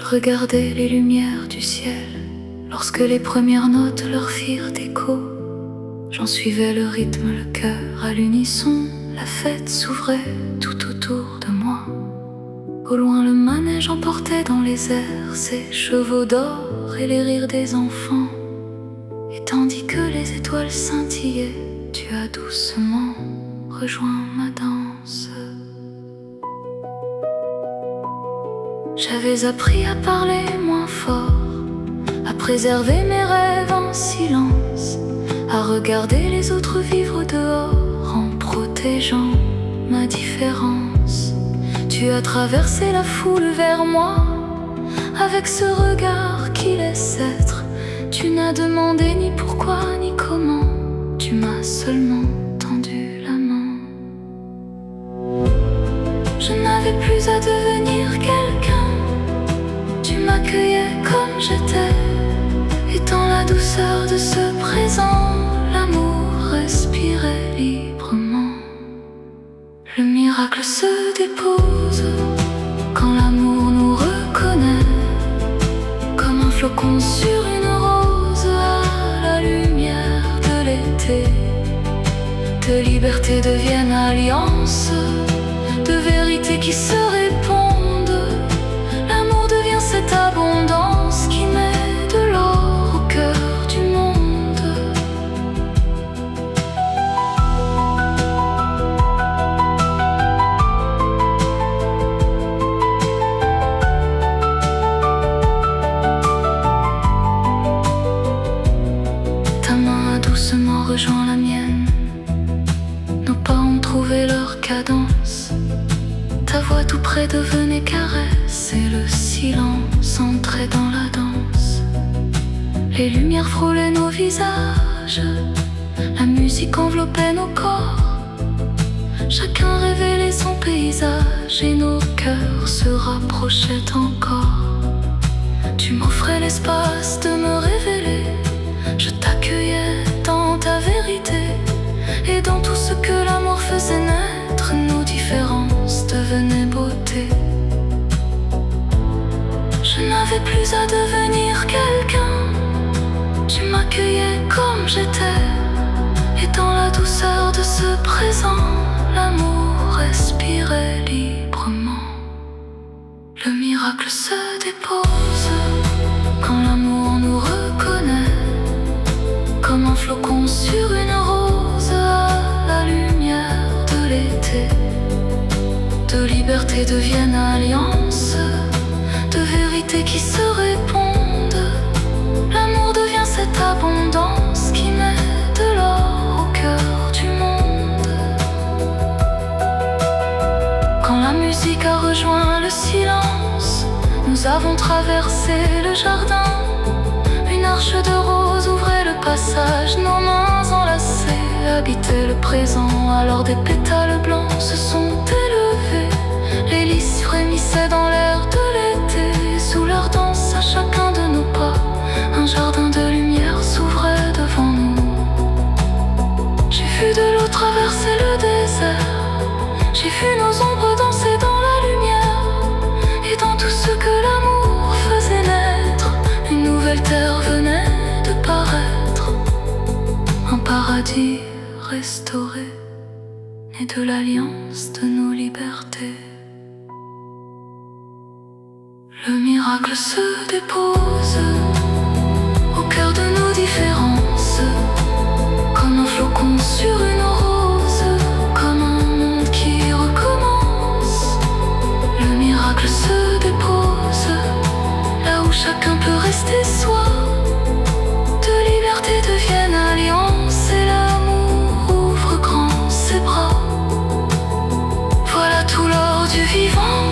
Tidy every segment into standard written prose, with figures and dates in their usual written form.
regardaient les lumières du ciel. Lorsque les premières notes leur firent écho, j'en suivais le rythme, le cœur à l'unisson. La fête s'ouvrait tout autour de moi. Au loin le manège emportait dans les airs ses chevaux d'or et les rires des enfants. Et tandis que les étoiles scintillaient, tu as doucement rejoint ma danse. J'avais appris à parler moins fort, à préserver mes rêves en silence, à regarder les autres vivre dehors en protégeant ma différence. Tu as traversé la foule vers moi avec ce regard qui laisse être. Tu n'as demandé ni pourquoi ni comment, tu m'as seulement tendu la main. Je n'avais plus à devenir quelqu'un, tu m'accueillais comme j'étais. Et dans la douceur de ce présent, l'amour respirait librement. Le miracle se dépose quand l'amour nous reconnaît, comme un flocon sur une rose à la lumière de l'été. De liberté deviennent alliance, de vérité qui se répondent. L'amour devient cette abondance qui met de l'or au cœur du monde. Ta main a doucement rejoint la mienne, nos pas ont trouvé leur cadence. Ta voix tout près devenait caresse et le silence entrait dans la danse. Les lumières frôlaient nos visages, la musique enveloppait nos corps. Chacun révélait son paysage et nos cœurs se rapprochaient encore. Tu m'offrais l'espace de me révéler, je t'accueillais dans ta vérité. Et dans tout ce que l'amour faisait naître, nos différences devenaient beauté. Je n'avais plus à devenir quelqu'un, tu m'accueillais comme j'étais. Et dans la douceur de ce présent, l'amour respirait librement. Le miracle se dépose quand l'amour nous reconnaît, comme un flocon sur une rose à la lumière de l'été. De liberté deviennent alliance, de vérité qui se répondent. L'amour devient cette abondance qui met de l'or au cœur du monde. Quand la musique a rejoint le silence, nous avons traversé le jardin. Une arche de rose ouvrait le passage, nos mains enlacées habitaient le présent. Alors des pétales blancs se sont élevés, les lys frémissaient dans l'air de l'été. Sous leur danse à chacun de nos pas, un jardin de lumière s'ouvrait devant nous. J'ai vu de l'eau traverser le désert, j'ai vu nos ombres danser dans la lumière. Et dans tout ce que l'amour faisait naître, une nouvelle terre venait de paraître. Un paradis restauré, né de l'alliance de nos libertés. Le miracle se dépose au cœur de nos différences, comme un flocon sur une rose, comme un monde qui recommence. Le miracle se dépose là où chacun peut rester soi. De liberté deviennent alliance et l'amour ouvre grand ses bras. Voilà tout l'or du vivant,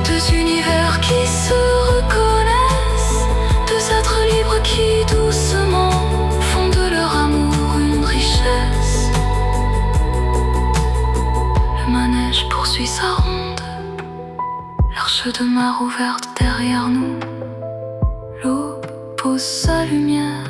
deux univers qui se reconnaissent, deux êtres libres qui doucement font de leur amour une richesse. Le manège poursuit sa ronde, l'arche de mer ouverte derrière nous. L'aube pose sa lumière